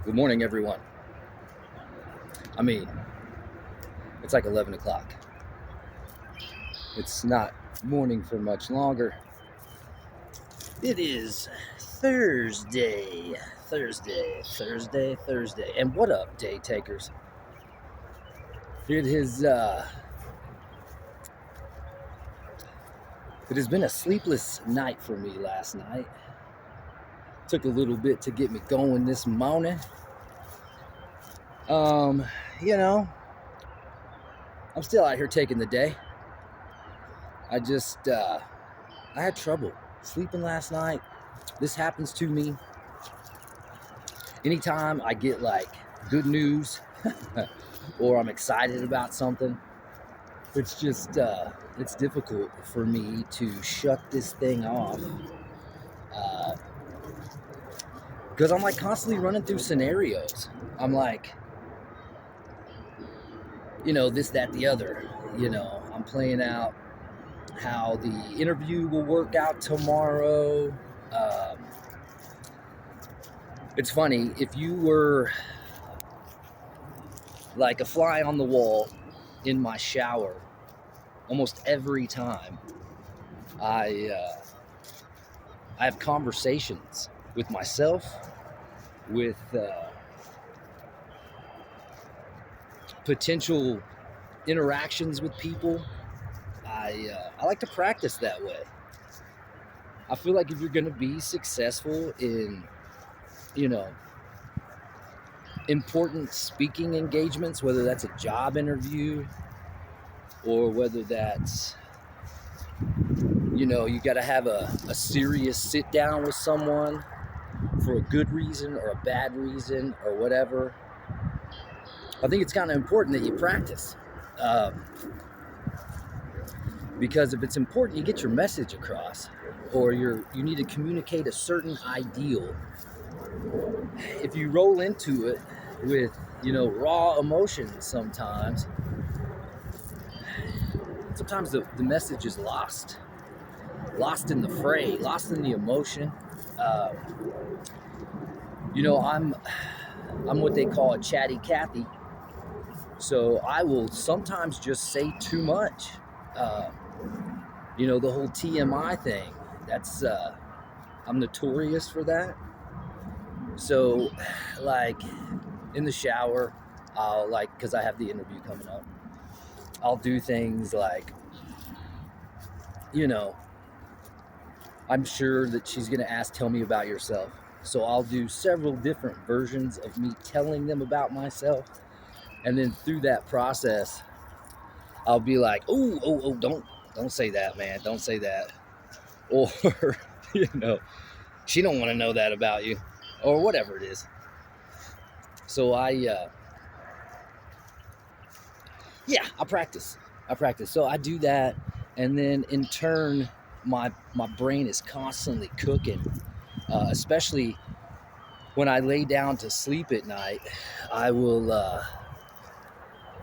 Good morning, everyone. I mean, it's like 11 o'clock. It's not morning for much longer. It is Thursday. Thursday. And what up, day takers? It has been a sleepless night for me last night. Took a little bit to get me going this morning. Um, you know, I'm still out here taking the day. I had trouble sleeping last night. This happens to me anytime I get like good news or I'm excited about something. It's just it's difficult for me to shut this thing off because I'm like constantly running through scenarios. I'm like, this, that, the other. I'm playing out how the interview will work out tomorrow. Um, it's funny, if you were like a fly on the wall in my shower, almost every time I have conversations with myself, with potential interactions with people. I like to practice that way. I feel like if you're going to be successful in, you know, important speaking engagements, whether that's a job interview or whether that's, you got to have a serious sit down with someone for a good reason or a bad reason or whatever. I think it's kind of important that you practice. Because if it's important, you get your message across, or you need to communicate a certain ideal. If you roll into it with raw emotions, sometimes the message is lost in the fray, lost in the emotion. Um, I'm what they call a chatty Cathy, so I will sometimes just say too much. Uh, the whole TMI thing. That's I'm notorious for that. So, like in the shower, I'll because I have the interview coming up, I'll do things like, you know, I'm sure that she's going to ask, tell me about yourself. So I'll do several different versions of me telling them about myself. And then through that process, I'll be like, oh, don't say that, man. Don't say that. Or, you know, she don't want to know that about you or whatever it is. So I practice. So I do that. And then in turn, my brain is constantly cooking, especially when I lay down to sleep at night.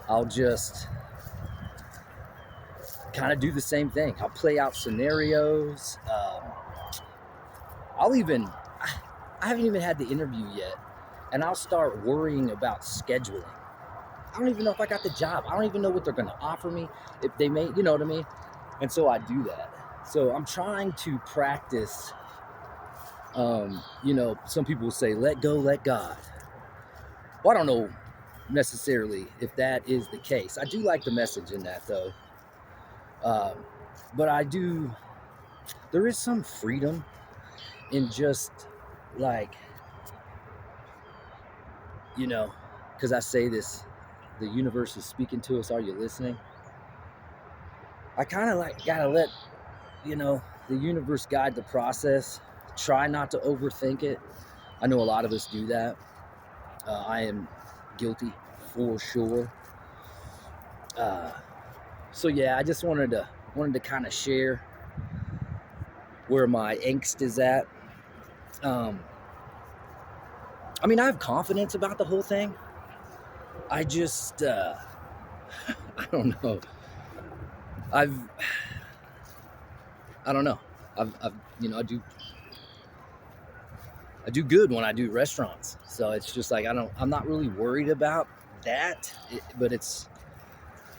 I'll just kind of do the same thing. I'll play out scenarios. I haven't even had the interview yet, and I'll start worrying about scheduling. I don't even know if I got the job. I don't even know what they're going to offer me, if they may, you know what I mean? And so I do that. So I'm trying to practice, some people will say, let go, let God. Well, I don't know necessarily if that is the case. I do like the message in that, though. But there is some freedom in just like, because I say this, the universe is speaking to us. Are you listening? I kind of gotta let, the universe guide the process. Try not to overthink it. I know a lot of us do that. I am guilty for sure. So yeah, I just wanted to kind of share where my angst is at. I have confidence about the whole thing. I just I don't know. I don't know. I I do good when I do restaurants. So it's just like I'm not really worried about that, but it's,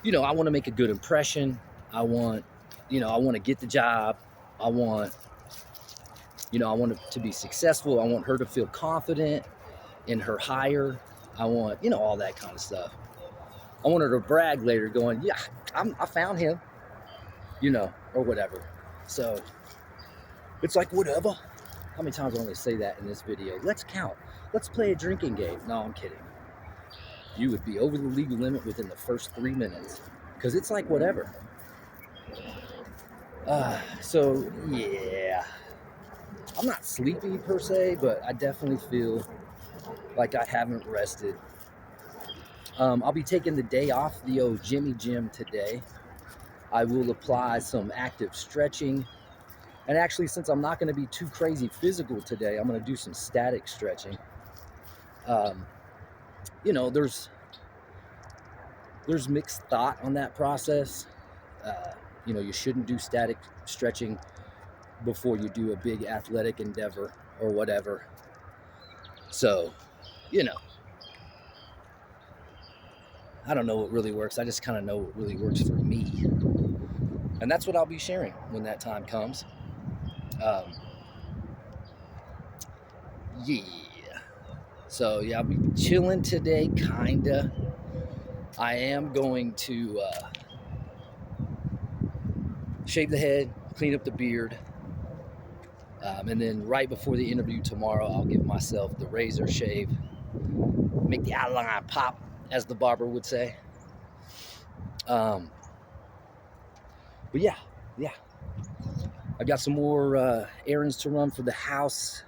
you know, I want to make a good impression. I want, you know, I want to get the job. I want, you know, I want it to be successful. I want her to feel confident in her hire. I want, you know, all that kind of stuff. I want her to brag later going, yeah, I found him, you know, or whatever. So it's like, whatever. How many times I only say that in this video? Let's count. Let's play a drinking game. No, I'm kidding. You would be over the legal limit within the first 3 minutes. Because it's like, whatever. So, yeah. I'm not sleepy per se, but I definitely feel like I haven't rested. I'll be taking the day off the old Jimmy Gym today. I will apply some active stretching. And actually, since I'm not going to be too crazy physical today, I'm going to do some static stretching. You know, there's mixed thought on that process. You know, you shouldn't do static stretching before you do a big athletic endeavor or whatever. So, you know, I don't know what really works. I just kind of know what really works for me. And that's what I'll be sharing when that time comes. Yeah. So, yeah, I'll be chilling today, kinda. I am going to shave the head, clean up the beard. And then right before the interview tomorrow, I'll give myself the razor shave. Make the outline pop, as the barber would say. But yeah. I got some more errands to run for the house.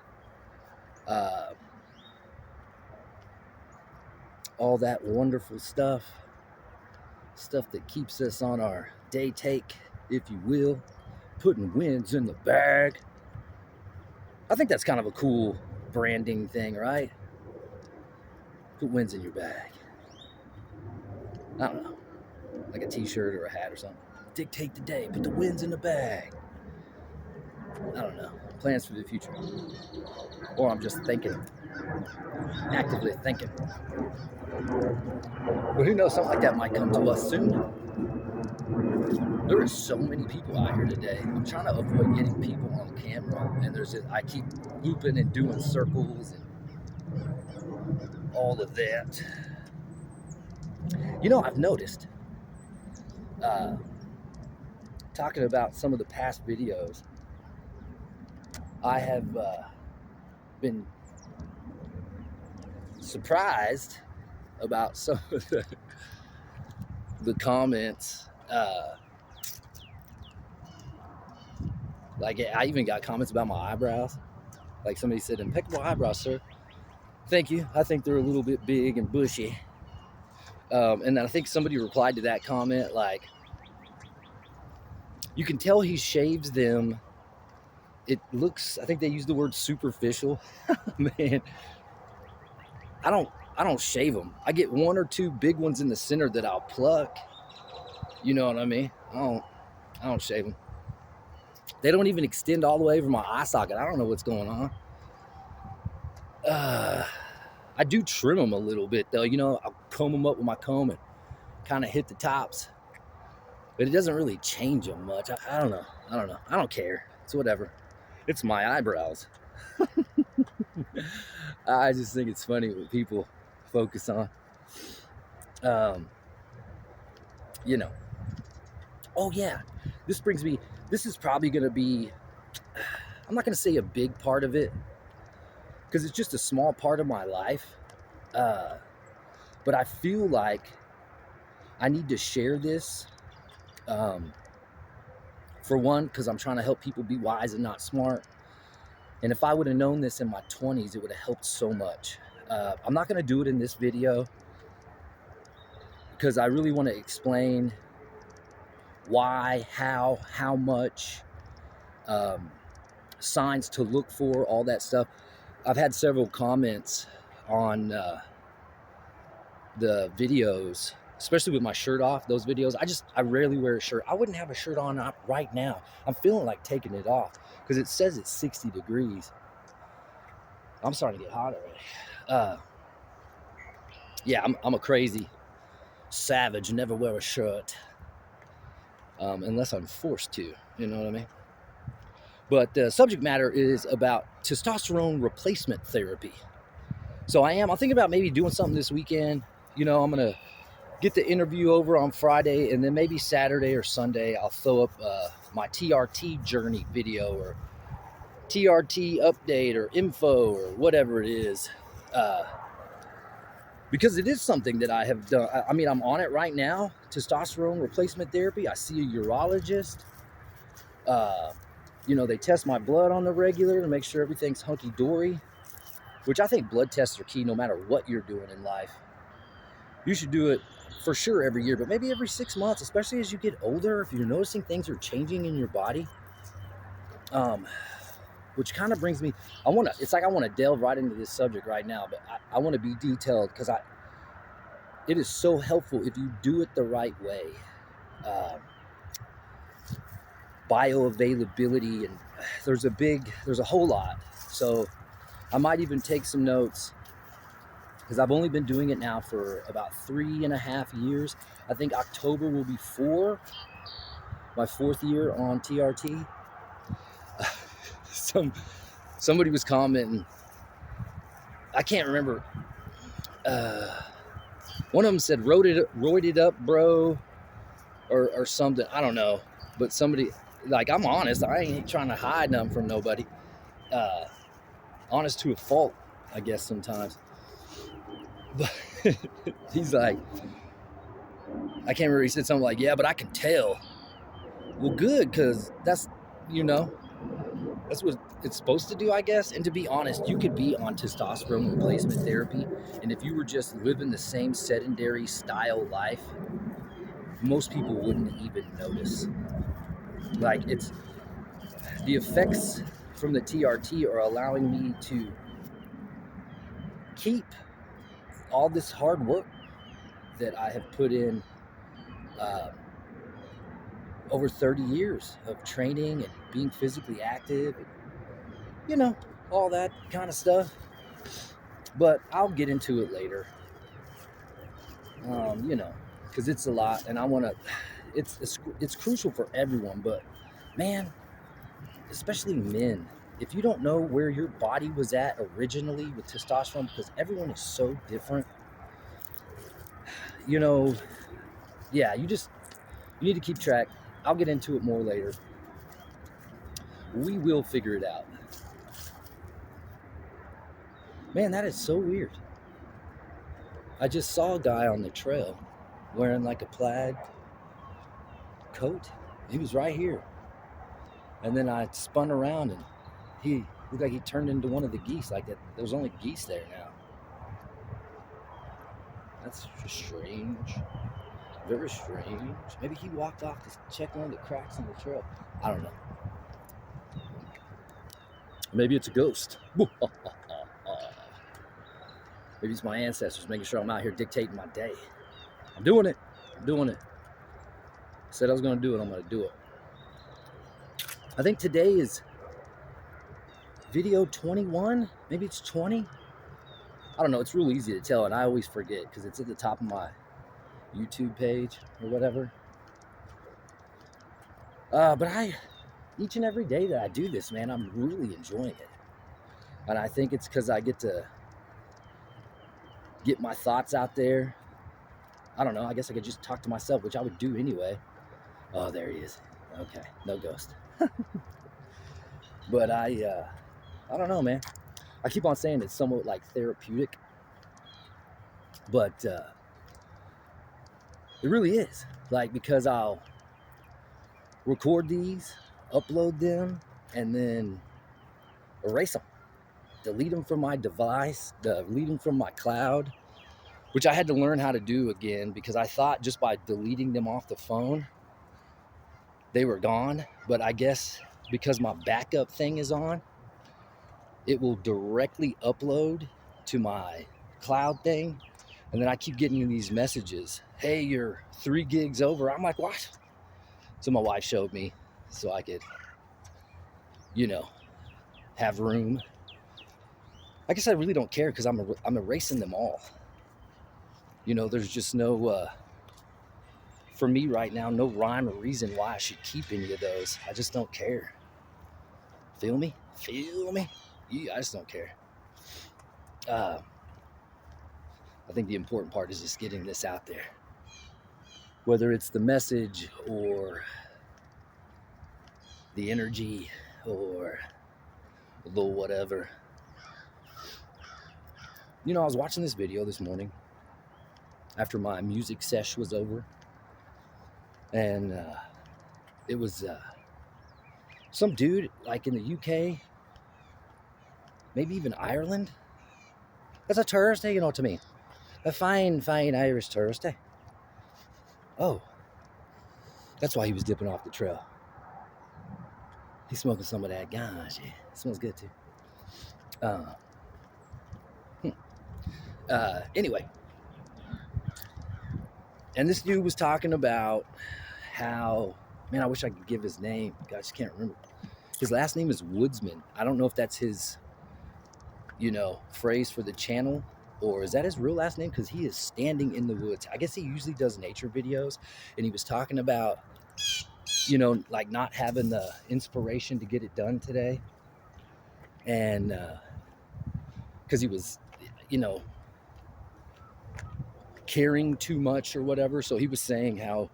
All that wonderful stuff. Stuff that keeps us on our day take, if you will. Putting wins in the bag. I think that's kind of a cool branding thing, right? Put wins in your bag. I don't know. Like a t-shirt or a hat or something. Dictate the day. Put the wins in the bag. I don't know. Plans for the future. Or I'm just thinking. Actively thinking. But who knows, something like that might come to us soon. There are so many people out here today. I'm trying to avoid getting people on camera. And I keep looping and doing circles and all of that. You know, I've noticed, talking about some of the past videos, I have been surprised about some of the comments. Like, I even got comments about my eyebrows. Like, somebody said, "Impeccable eyebrows, sir." Thank you. I think they're a little bit big and bushy. And I think somebody replied to that comment like, you can tell he shaves them. It looks, I think they used the word superficial. Man, I don't shave them. I get one or two big ones in the center that I'll pluck. You know what I mean? I don't shave them. They don't even extend all the way over my eye socket. I don't know what's going on. I do trim them a little bit though. You know, I'll comb them up with my comb and kind of hit the tops. But it doesn't really change them much. I don't know. I don't care. It's whatever. It's my eyebrows. I just think it's funny what people focus on. You know. Oh yeah. This is probably going to be, I'm not going to say a big part of it, because it's just a small part of my life. But I feel like I need to share this. For one, because I'm trying to help people be wise and not smart. And if I would have known this in my 20s, it would have helped so much. I'm not going to do it in this video because I really want to explain why, how much, signs to look for, all that stuff. I've had several comments on the videos, especially with my shirt off, those videos. I rarely wear a shirt. I wouldn't have a shirt on right now. I'm feeling like taking it off because it says it's 60 degrees. I'm starting to get hot already. Yeah, I'm a crazy savage. Never wear a shirt unless I'm forced to. You know what I mean? But the subject matter is about testosterone replacement therapy. So I'm thinking about maybe doing something this weekend. You know, I'm gonna get the interview over on Friday, and then maybe Saturday or Sunday I'll throw up my TRT journey video or TRT update or info or whatever it is. Because it is something that I have done. I mean, I'm on it right now, testosterone replacement therapy. I see a urologist. You know, they test my blood on the regular to make sure everything's hunky-dory, which I think blood tests are key no matter what you're doing in life. You should do it for sure every year, but maybe every 6 months, especially as you get older, if you're noticing things are changing in your body. Which kind of brings me, it's like I want to delve right into this subject right now, but I want to be detailed because it is so helpful if you do it the right way. Bioavailability, and there's a whole lot. So I might even take some notes because I've only been doing it now for about 3.5 years. I think October will be my 4th year on TRT. Somebody was commenting, I can't remember. One of them said, roided up, bro, or something. I don't know. But somebody, like, I'm honest. I ain't trying to hide nothing from nobody. Honest to a fault, I guess, sometimes. But he's like, I can't remember. He said something like, yeah, but I can tell. Well, good, because that's what it's supposed to do, I guess. And to be honest, you could be on testosterone replacement therapy, and if you were just living the same sedentary style life, most people wouldn't even notice. Like, it's the effects from the TRT are allowing me to keep all this hard work that I have put in over 30 years of training and being physically active, and, you know, all that kind of stuff. But I'll get into it later. You know, because it's a lot, and I want to. It's crucial for everyone, but man, especially men. If you don't know where your body was at originally with testosterone, because everyone is so different, you know, yeah, you need to keep track. I'll get into it more later. We will figure it out. Man, that is so weird. I just saw a guy on the trail wearing like a plaid coat. He was right here. And then I spun around and he looked like he turned into one of the geese. Like that, there's only geese there now. That's strange. Very strange. Maybe he walked off to check one of the cracks in the trail. I don't know. Maybe it's a ghost. Maybe it's my ancestors making sure I'm out here dictating my day. I'm doing it. Said I was going to do it. I'm going to do it. I think today is video 21. Maybe it's 20. I don't know. It's real easy to tell, and I always forget because it's at the top of my YouTube page or whatever. But each and every day that I do this, man, I'm really enjoying it. And I think it's because I get to get my thoughts out there. I don't know. I guess I could just talk to myself, which I would do anyway. Oh, there he is. Okay, no ghost. But I don't know, man. I keep on saying it's somewhat like therapeutic, but it really is. Like, because I'll record these, upload them, and then erase them. Delete them from my device, delete them from my cloud, which I had to learn how to do again because I thought just by deleting them off the phone, they were gone. But I guess because my backup thing is on, it will directly upload to my cloud thing. And then I keep getting these messages, hey, you're 3 gigs over. I'm like, what? So my wife showed me so I could, you know, have room. I guess I really don't care because I'm erasing them all. You know, there's just no, for me right now, no rhyme or reason why I should keep any of those. I just don't care. Feel me? Feel me? Yeah, I just don't care. Uh, I think the important part is just getting this out there. Whether it's the message or the energy or the whatever. You know, I was watching this video this morning after my music sesh was over, and it was some dude like in the UK, maybe even Ireland. That's a Thursday, you know what I mean? A fine, fine Irish Thursday. Oh, that's why he was dipping off the trail. He's smoking some of that ganja. It smells good too. Uh, anyway, and this dude was talking about how, man, I wish I could give his name. God, I just can't remember. His last name is Woodsman. I don't know if that's his, you know, phrase for the channel, or is that his real last name? Because he is standing in the woods. I guess he usually does nature videos, and he was talking about, you know, like not having the inspiration to get it done today, and because he was, you know, caring too much or whatever. So he was saying how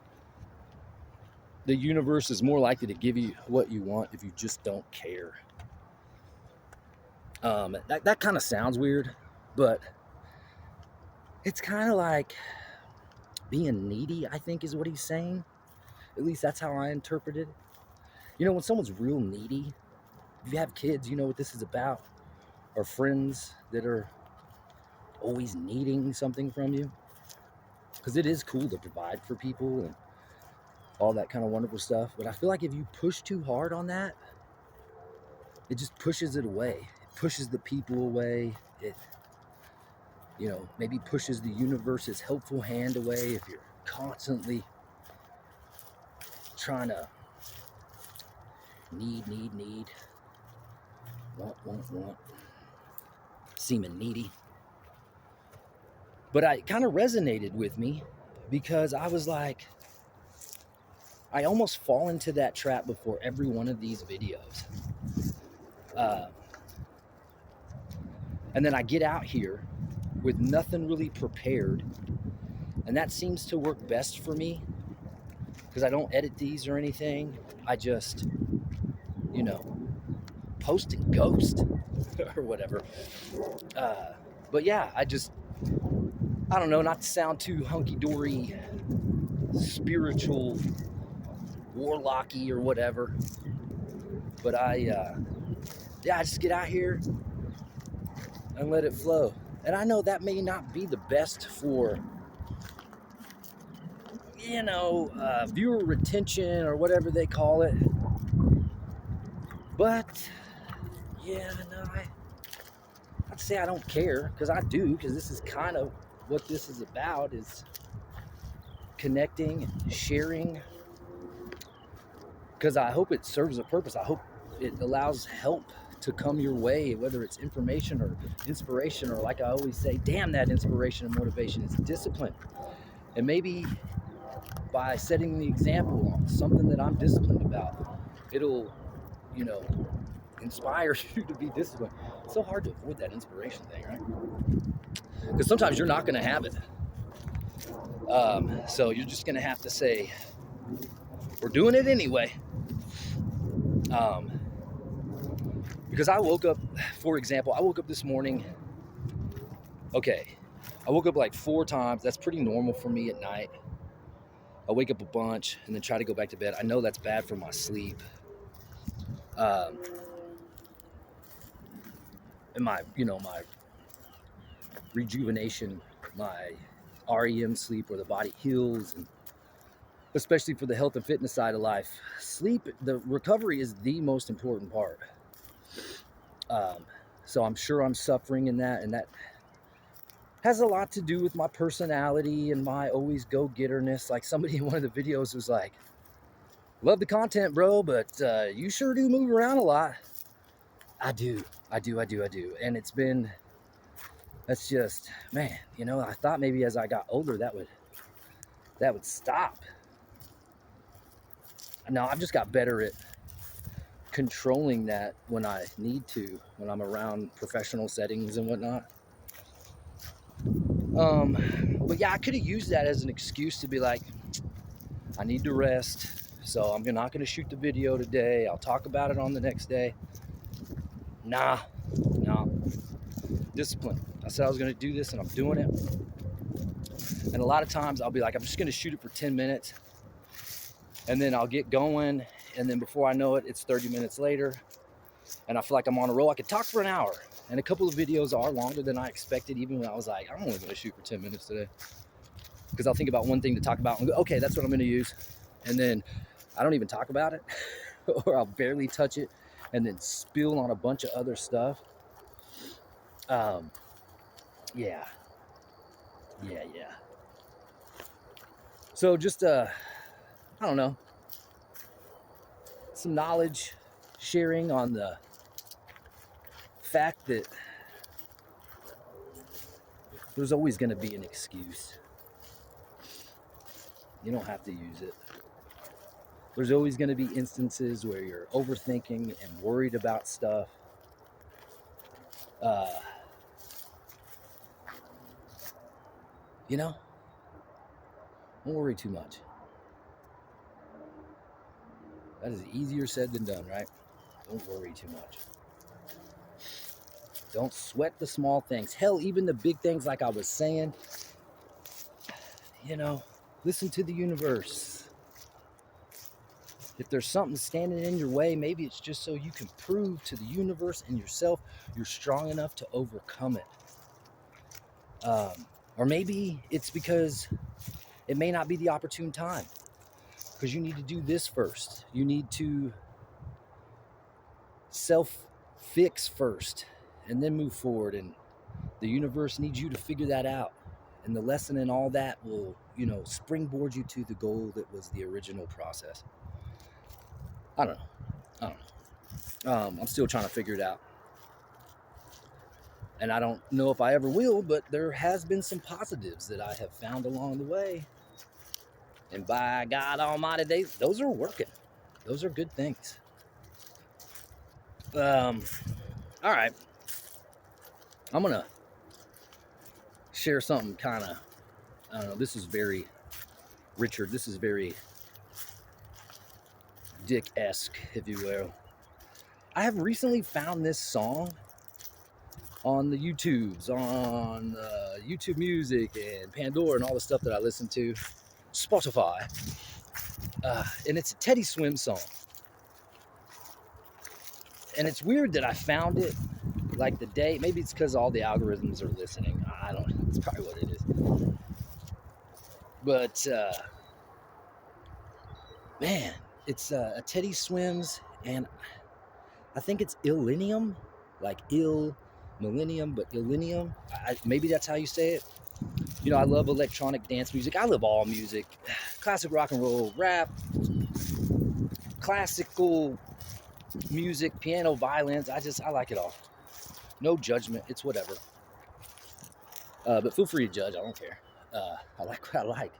the universe is more likely to give you what you want if you just don't care. That kind of sounds weird, but it's kind of like being needy, I think is what he's saying. At least that's how I interpreted it. You know, when someone's real needy, if you have kids, you know what this is about, or friends that are always needing something from you. Because it is cool to provide for people and all that kind of wonderful stuff. But I feel like if you push too hard on that, it just pushes it away. It pushes the people away. It, you know, maybe pushes the universe's helpful hand away if you're constantly trying to need, want, seeming needy. But it kind of resonated with me because I was like, I almost fall into that trap before every one of these videos. And then I get out here with nothing really prepared. And that seems to work best for me because I don't edit these or anything. I just, you know, post and ghost or whatever. But yeah, I don't know, not to sound too hunky-dory, spiritual, warlocky or whatever. But I just get out here and let it flow. And I know that may not be the best for, you know, viewer retention or whatever they call it. But yeah, no, I'd say I don't care, because I do, because this is kind of what this is about, is connecting and sharing. Because I hope it serves a purpose. I hope it allows help to come your way, whether it's information or inspiration, or like I always say, damn, that inspiration and motivation is discipline. And maybe by setting the example on something that I'm disciplined about, it'll, you know, inspire you to be disciplined. It's so hard to avoid that inspiration thing, right? Because sometimes you're not going to have it. So you're just going to have to say, we're doing it anyway. Because I woke up, for example, I woke up this morning. Okay, I woke up like 4 times. That's pretty normal for me at night. I wake up a bunch and then try to go back to bed. I know that's bad for my sleep. And my, you know, my rejuvenation, my REM sleep, where the body heals, and especially for the health and fitness side of life. Sleep, the recovery is the most important part. So I'm sure I'm suffering in that, and that has a lot to do with my personality and my always go-getterness. Like somebody in one of the videos was like, love the content, bro, but you sure do move around a lot. I do. And that's just, man, I thought maybe as I got older that would stop. No, I've just got better at controlling that when I need to, when I'm around professional settings and whatnot. But yeah, I could have used that as an excuse to be like, I need to rest, so I'm not going to shoot the video today. I'll talk about it on the next day. Nah, discipline. I said I was going to do this, and I'm doing it. And a lot of times I'll be like, I'm just going to shoot it for 10 minutes, and then I'll get going, and then before I know it, it's 30 minutes later, and I feel like I'm on a roll. I could talk for an hour, and a couple of videos are longer than I expected, even when I was like, I'm only going to shoot for 10 minutes today. Because I'll think about one thing to talk about and go, okay, that's what I'm going to use. And then I don't even talk about it, or I'll barely touch it, and then spill on a bunch of other stuff. Yeah. So just, I don't know, some knowledge sharing on the fact that there's always going to be an excuse. You don't have to use it. There's always going to be instances where you're overthinking and worried about stuff. Don't worry too much. That is easier said than done, right? Don't worry too much. Don't sweat the small things. Hell, even the big things, like I was saying, listen to the universe. If there's something standing in your way, maybe it's just so you can prove to the universe and yourself you're strong enough to overcome it. Or maybe it's because it may not be the opportune time, because you need to do this first. You need to self-fix first and then move forward, and the universe needs you to figure that out, and the lesson in all that will springboard you to the goal that was the original process. I don't know. I'm still trying to figure it out, and I don't know if I ever will, but there has been some positives that I have found along the way, and by God almighty, those are working. Those are good things. All right, I'm gonna share something kind of, I don't know, this is very Richard, this is very Dick-esque, if you will. I have recently found this song on the YouTubes, on YouTube Music and Pandora and all the stuff that I listen to, Spotify, and it's a Teddy Swim song. And it's weird that I found it like the day, maybe it's because all the algorithms are listening. I don't know, it's probably what it is. But man, it's a Teddy Swims, and I think it's Illenium, like ill millennium, but Illenium. Maybe that's how you say it. I love electronic dance music. I love all music. Classic rock and roll, rap, classical music, piano, violins. I like it all. No judgment. It's whatever. But feel free to judge. I don't care. I like what I like.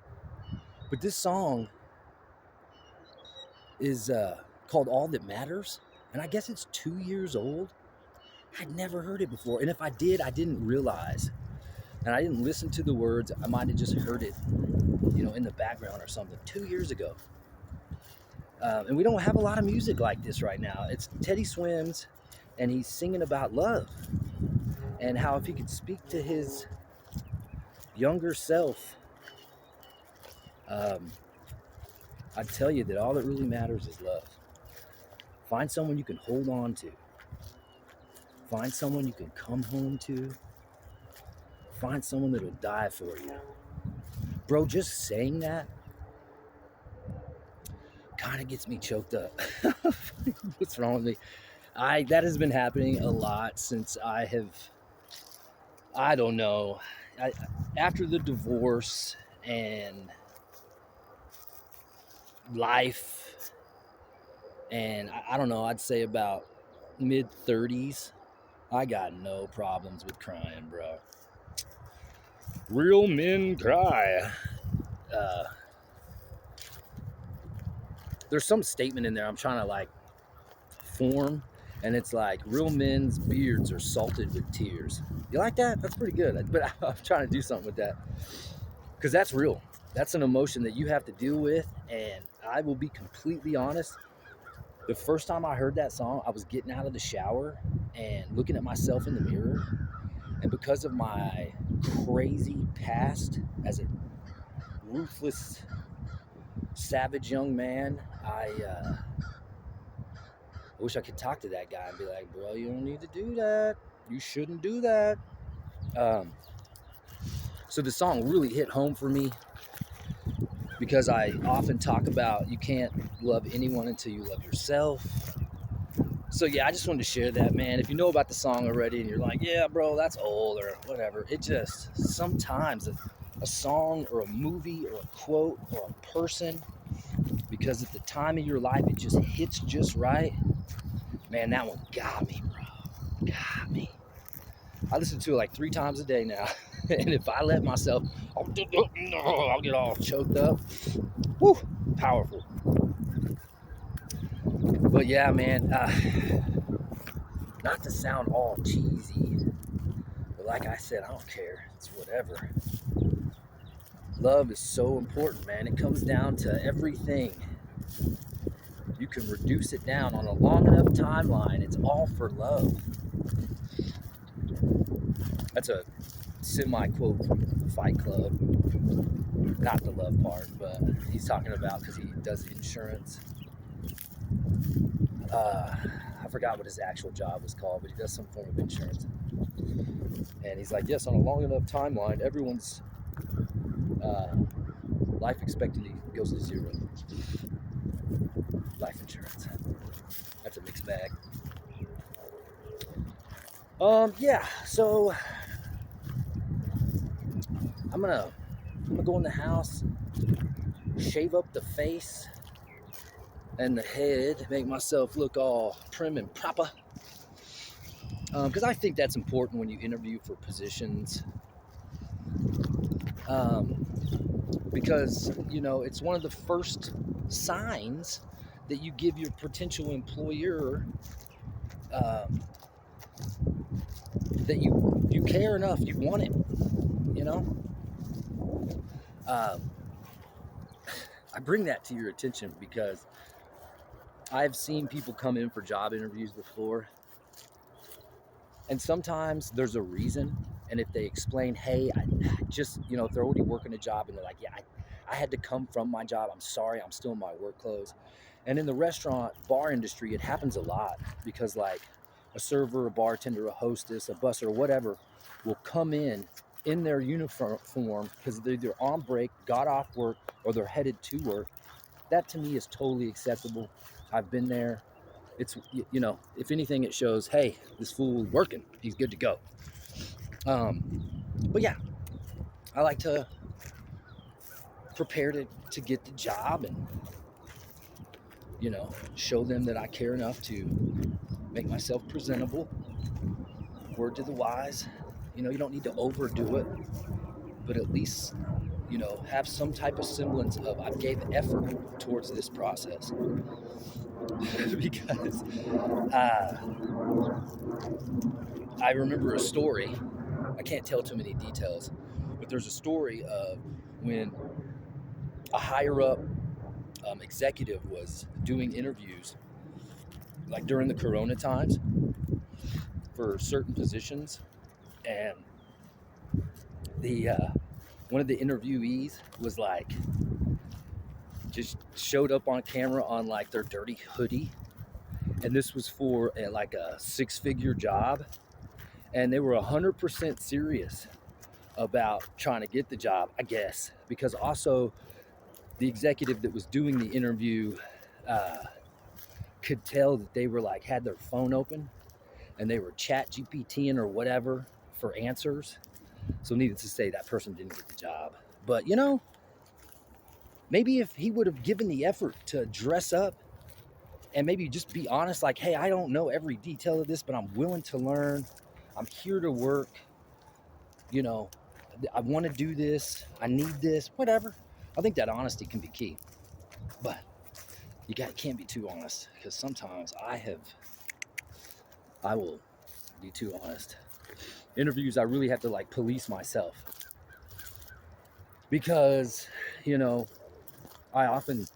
But this song is called All That Matters. And I guess it's 2 years old. I'd never heard it before. And if I did, I didn't realize. And I didn't listen to the words. I might have just heard it, in the background or something 2 years ago. And we don't have a lot of music like this right now. It's Teddy Swims, and he's singing about love and how if he could speak to his younger self, I'd tell you that all that really matters is love. Find someone you can hold on to. Find someone you can come home to. Find someone that'll die for you. Bro, just saying that kind of gets me choked up. What's wrong with me? That has been happening a lot since I don't know, after the divorce and life, and I don't know, I'd say about mid 30s, I got no problems with crying, bro. Real men cry. There's some statement in there I'm trying to like form, and it's like real men's beards are salted with tears. You like that? That's pretty good. But I'm trying to do something with that because that's real. That's an emotion that you have to deal with. And I will be completely honest. The first time I heard that song, I was getting out of the shower and looking at myself in the mirror. And because of my crazy past as a ruthless, savage young man, I wish I could talk to that guy and be like, bro, you don't need to do that. You shouldn't do that. Um, so the song really hit home for me because I often talk about you can't love anyone until you love yourself. So yeah, I just wanted to share that, man. If you know about the song already and you're like, yeah, bro, that's old or whatever, it just sometimes a song or a movie or a quote or a person, because at the time of your life it just hits just right. Man, that one got me, bro. Got me. I listen to it like 3 times a day now. And if I let myself, I'll get all choked up. Whew, powerful. But yeah, man, not to sound all cheesy, but like I said, I don't care. It's whatever. Love is so important, man. It comes down to everything. You can reduce it down on a long enough timeline. It's all for love. That's a semi-quote from Fight Club. Not the love part, but he's talking about because he does insurance. I forgot what his actual job was called, but he does some form of insurance. And he's like, yes, on a long enough timeline, everyone's life expectancy goes to 0. Life insurance. That's a mixed bag. Yeah, so I'm gonna go in the house, shave up the face and the head, make myself look all prim and proper. Because I think that's important when you interview for positions. Because, you know, it's one of the first signs that you give your potential employer that you care enough, you want it, you know? I bring that to your attention because I've seen people come in for job interviews before, and sometimes there's a reason. And if they explain, hey, I just, you know, if they're already working a job and they're like, yeah, I had to come from my job. I'm sorry, I'm still in my work clothes. And in the restaurant bar industry, it happens a lot because like a server, a bartender, a hostess, a busser, whatever will come in their uniform because they're either on break, got off work, or they're headed to work. That to me is totally acceptable. I've been there. It's, you know, if anything, it shows, hey, this fool is working. He's good to go. But yeah, I like to prepare to get the job and, you know, show them that I care enough to make myself presentable. Word to the wise, you know, you don't need to overdo it, but at least, you know, have some type of semblance of I gave effort towards this process. Because I remember a story. I can't tell too many details, but there's a story of when a higher up executive was doing interviews like during the corona times for certain positions, and the one of the interviewees was like just showed up on camera on like their dirty hoodie, and this was for like a 6-figure job, and they were 100% serious about trying to get the job, I guess, because also the executive that was doing the interview could tell that they were like had their phone open and they were chat GPTing or whatever for answers. So needless to say, that person didn't get the job. But you know, maybe if he would have given the effort to dress up and maybe just be honest, like, hey, I don't know every detail of this, but I'm willing to learn. I'm here to work. You know, I want to do this. I need this, whatever. I think that honesty can be key. But can't be too honest, because sometimes I will be too honest. Interviews, I really have to like police myself, because, you know, I often,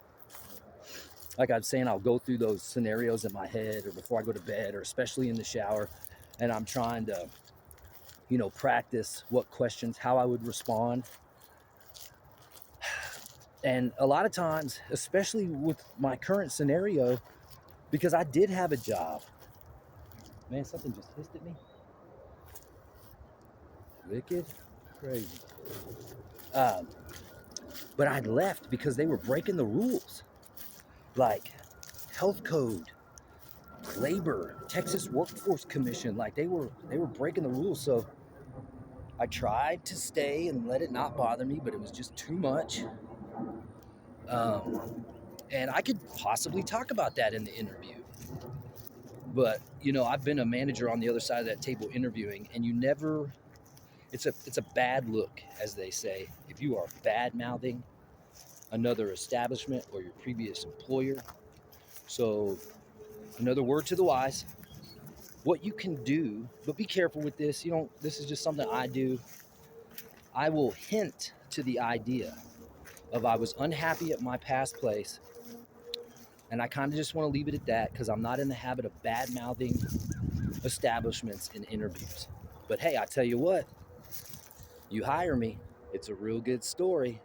like I was saying, I'll go through those scenarios in my head or before I go to bed, or especially in the shower, and I'm trying to, you know, practice what questions, how I would respond. And a lot of times, especially with my current scenario, because I did have a job. Man, something just hissed at me. Wicked crazy. Um, but I'd left because they were breaking the rules, like health code, labor, Texas Workforce Commission. Like they were breaking the rules. So I tried to stay and let it not bother me, but it was just too much. And I could possibly talk about that in the interview. But, you know, I've been a manager on the other side of that table interviewing, and you never, it's a bad look, as they say, if you are bad mouthing another establishment or your previous employer. So, another word to the wise, what you can do, but be careful with this. You don't, this is just something I do. I will hint to the idea of I was unhappy at my past place, and I kind of just want to leave it at that, because I'm not in the habit of bad mouthing establishments in interviews. But hey, I tell you what, you hire me, it's a real good story.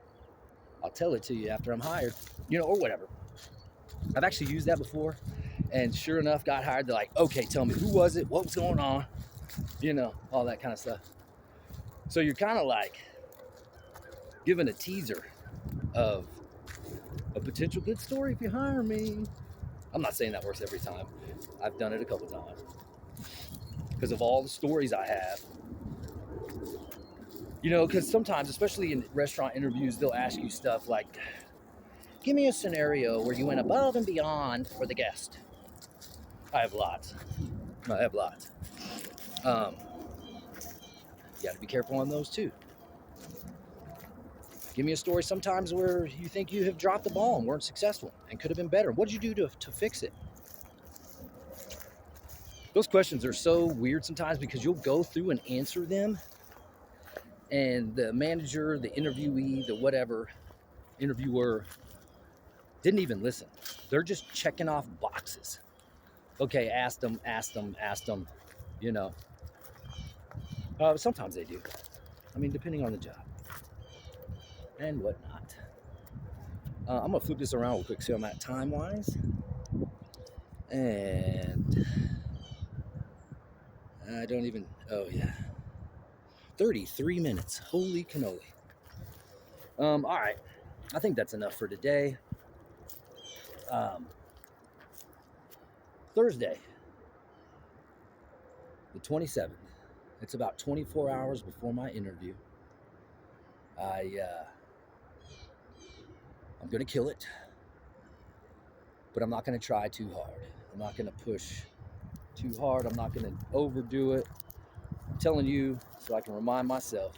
I'll tell it to you after I'm hired, you know, or whatever. I've actually used that before, and sure enough, got hired. They're like, okay, tell me, who was it? What was going on? You know, all that kind of stuff. So you're kind of like giving a teaser of a potential good story if you hire me. I'm not saying that works every time. I've done it a couple times because of all the stories I have. You know, because sometimes, especially in restaurant interviews, they'll ask you stuff like, give me a scenario where you went above and beyond for the guest. I have lots. I have lots. You got to be careful on those too. Give me a story sometimes where you think you have dropped the ball and weren't successful and could have been better. What did you do to fix it? Those questions are so weird sometimes, because you'll go through and answer them, and the manager, the interviewee, the whatever, interviewer didn't even listen. They're just checking off boxes. Okay, asked them, you know. Sometimes they do. I mean, depending on the job and whatnot. I'm going to flip this around real quick, see I'm at time-wise. And I don't even, oh yeah, 33 minutes. Holy cannoli. All right. I think that's enough for today. Thursday, the 27th. It's about 24 hours before my interview. I'm going to kill it, but I'm not going to try too hard. I'm not going to push too hard. I'm not going to overdo it. I'm telling you so I can remind myself,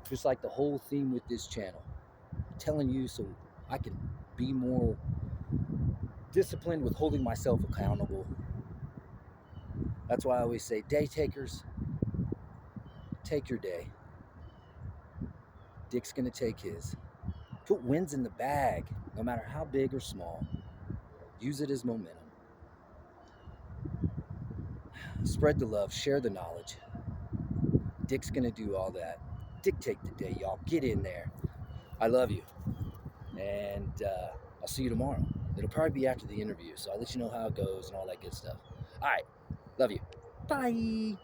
just like the whole theme with this channel, I'm telling you so I can be more disciplined with holding myself accountable. That's why I always say, day takers, take your day. Dick's going to take his. Put wins in the bag, no matter how big or small. Use it as momentum. Spread the love, share the knowledge. Dick's going to do all that. Dictate the day, y'all. Get in there. I love you. And I'll see you tomorrow. It'll probably be after the interview, so I'll let you know how it goes and all that good stuff. All right. Love you. Bye.